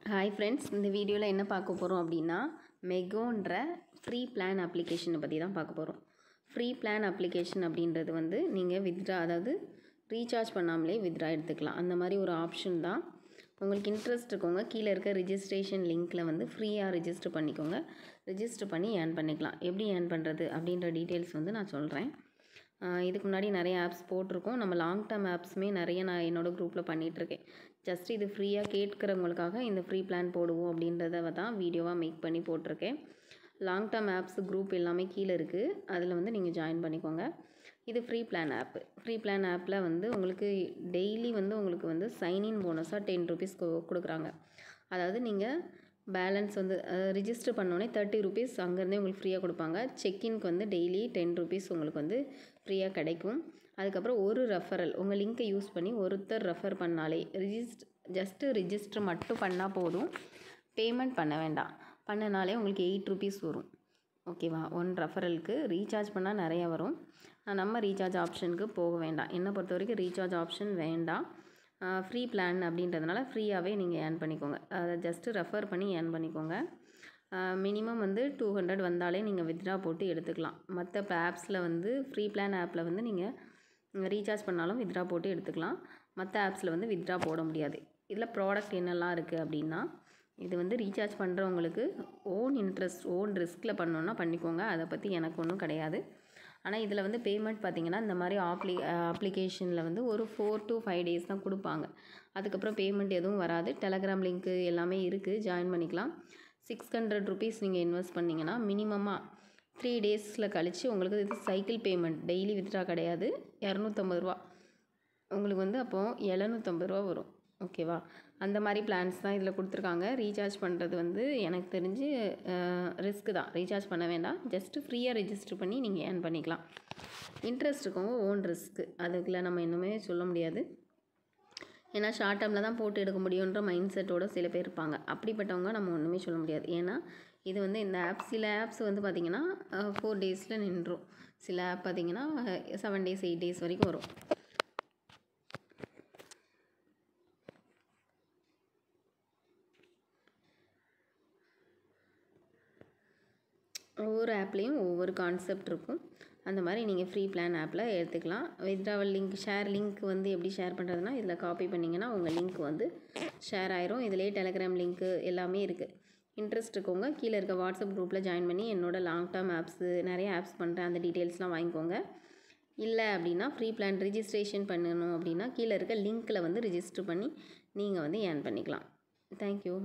Hi friends, இந்த வீடியோவில் என்ன பார்க்க போகிறோம் அப்படின்னா மெகோன்ற ஃப்ரீ பிளான் அப்ளிகேஷனை பற்றி தான் பார்க்க போகிறோம். ஃப்ரீ பிளான் அப்ளிகேஷன் அப்படின்றது வந்து நீங்கள் வித்ட்ரா, அதாவது ரீசார்ஜ் பண்ணாமலே வித்ட்ரா எடுத்துக்கலாம். அந்த மாதிரி ஒரு ஆப்ஷன் தான். உங்களுக்கு இன்ட்ரெஸ்ட் இருக்கவங்க கீழே இருக்க ரிஜிஸ்ட்ரேஷன் லிங்க்கில் வந்து ஃப்ரீயாக ரிஜிஸ்டர் பண்ணிக்கோங்க. ரிஜிஸ்டர் பண்ணி ஏர்ன் பண்ணிக்கலாம். எப்படி ஏர்ன் பண்ணுறது அப்படின்ற டீட்டெயில்ஸ் வந்து நான் சொல்கிறேன். இதுக்கு முன்னாடி நிறைய ஆப்ஸ் போட்டிருக்கோம். நம்ம லாங் டேர்ம் ஆப்ஸுமே நிறைய நான் என்னோடய குரூப்பில் பண்ணிகிட்ருக்கேன். ஜஸ்ட் இது ஃப்ரீயாக கேட்குறவங்களுக்காக இந்த ஃப்ரீ பிளான் போடுவோம் அப்படின்றத தான் வீடியோவாக மேக் பண்ணி போட்டிருக்கேன். லாங் டேர்ம் ஆப்ஸ் குரூப் எல்லாமே கீழே இருக்குது. அதில் வந்து நீங்கள் ஜாயின் பண்ணிக்கோங்க. இது ஃப்ரீ பிளான் ஆப்பு. ஃப்ரீ பிளான் ஆப்பில் வந்து உங்களுக்கு டெய்லி வந்து உங்களுக்கு வந்து சைன்இன் போனஸாக 10 rupees கொடுக்குறாங்க. அதாவது நீங்கள் பேலன்ஸ் வந்து ரிஜிஸ்டர் பண்ணோடனே 30 rupees அங்கேருந்தே உங்களுக்கு ஃப்ரீயாக கொடுப்பாங்க. செக்இன்க்கு வந்து டெய்லி 10 rupees உங்களுக்கு வந்து ஃப்ரீயாக கிடைக்கும். அதுக்கப்புறம் ஒரு ரெஃபரல், உங்கள் லிங்க்கை யூஸ் பண்ணி ஒருத்தர் ரெஃபர் பண்ணாலே ஜஸ்ட்டு ரிஜிஸ்டர் மட்டும் பண்ணால் போதும். பேமெண்ட் பண்ண வேண்டாம். பண்ணனாலே உங்களுக்கு 8 rupees வரும். ஓகேவா? ஒன் ரெஃபரலுக்கு ரீசார்ஜ் பண்ணால் நிறையா வரும். நம்ம ரீசார்ஜ் ஆப்ஷனுக்கு போக வேண்டாம். என்னை பொறுத்த வரைக்கும் ரீசார்ஜ் ஆப்ஷன் வேண்டாம். ஃப்ரீ பிளான் அப்படின்றதுனால ஃப்ரீயாகவே நீங்கள் ஏர்ன் பண்ணிக்கோங்க. அதை ஜஸ்ட்டு ரெஃபர் பண்ணி ஏர்ன் பண்ணிக்கோங்க. மினிமம் வந்து 200 வந்தாலே நீங்கள் வித்ட்ரா போட்டு எடுத்துக்கலாம். மற்ற ஆப்ஸில் வந்து ஃப்ரீ பிளான் ஆப்பில் வந்து நீங்கள் ரீசார்ஜ் பண்ணாலும் வித்ட்ரா போட்டு எடுத்துக்கலாம். மற்ற ஆப்ஸில் வந்து வித்ட்ரா போட முடியாது. இதில் ப்ராடக்ட் என்னெல்லாம் இருக்குது அப்படின்னா, இது வந்து ரீசார்ஜ் பண்ணுறவங்களுக்கு ஓன் இன்ட்ரெஸ்ட், ஓன் ரிஸ்கில் பண்ணோன்னா பண்ணிக்கோங்க. அதை பற்றி எனக்கு ஒன்றும் கிடையாது. ஆனால் இதில் வந்து பேமெண்ட் பார்த்திங்கன்னா இந்த மாதிரி அப்ளிகேஷனில் வந்து ஒரு 4 to 5 days தான் கொடுப்பாங்க. அதுக்கப்புறம் பேமெண்ட் எதுவும் வராது. டெலகிராம் லிங்க்கு எல்லாமே இருக்குது, ஜாயின் பண்ணிக்கலாம். 600 rupees நீங்கள் இன்வெஸ்ட் பண்ணிங்கன்னா மினிமமாக 3 days கழித்து உங்களுக்கு இது சைக்கிள் பேமெண்ட், டெய்லி வித்ட்ரா கிடையாது. 250 ரூபா உங்களுக்கு வந்து அப்போது 750 ரூபா வரும். ஓகேவா? அந்த மாதிரி பிளான்ஸ் தான் இதில் கொடுத்துருக்காங்க. ரீசார்ஜ் பண்ணுறது வந்து எனக்கு தெரிஞ்சு ரிஸ்க்கு தான். ரீசார்ஜ் பண்ண வேண்டாம். ஜஸ்ட்டு ஃப்ரீயாக ரெஜிஸ்டர் பண்ணி நீங்கள் ஏர்ன் பண்ணிக்கலாம். இன்ட்ரெஸ்ட் இருக்கவங்க ஓன் ரிஸ்க்கு, அதுக்குள்ள நம்ம இன்னுமே சொல்ல முடியாது. ஏன்னா ஷார்ட் டேர்மில் தான் போட்டு எடுக்க முடியுன்ற மைண்ட் செட்டோடு சில பேர் இருப்பாங்க. அப்படிப்பட்டவங்க நம்ம ஒன்றுமே சொல்ல முடியாது. ஏன்னா இது வந்து இந்த சில ஆப்ஸ் வந்து பார்த்திங்கன்னா 4 days நின்றும். சில ஆப் பார்த்திங்கன்னா 7 days 8 days வரைக்கும் வரும். ஒவ்வொரு ஆப்லேயும் ஒவ்வொரு கான்செப்ட் இருக்கும். அந்த மாதிரி நீங்கள் ஃப்ரீ பிளான் ஆப்பில் எடுத்துக்கலாம். வித்ட்ராவல் லிங்க், லிங்க் வந்து எப்படி ஷேர் பண்ணுறதுனா, இதில் காப்பி பண்ணிங்கன்னா உங்கள் லிங்க் வந்து ஷேர் ஆயிரும். இதிலே டெலகிராம் லிங்க்கு எல்லாமே இருக்குது. இன்ட்ரெஸ்ட் இருக்கவங்க கீழே இருக்க வாட்ஸ்அப் குரூப்பில் ஜாயின் பண்ணி என்னோடய லாங் டேர்ம் ஆப்ஸு நிறைய ஆப்ஸ் பண்ணுறேன், அந்த டீட்டெயில்ஸ்லாம் வாங்கிக்கோங்க. இல்லை அப்படின்னா ஃப்ரீ பிளான் ரிஜிஸ்ட்ரேஷன் பண்ணணும் அப்படின்னா கீழே இருக்க லிங்க்கில் வந்து ரிஜிஸ்டர் பண்ணி நீங்கள் வந்து ஏர்ன் பண்ணிக்கலாம். தேங்க்யூ.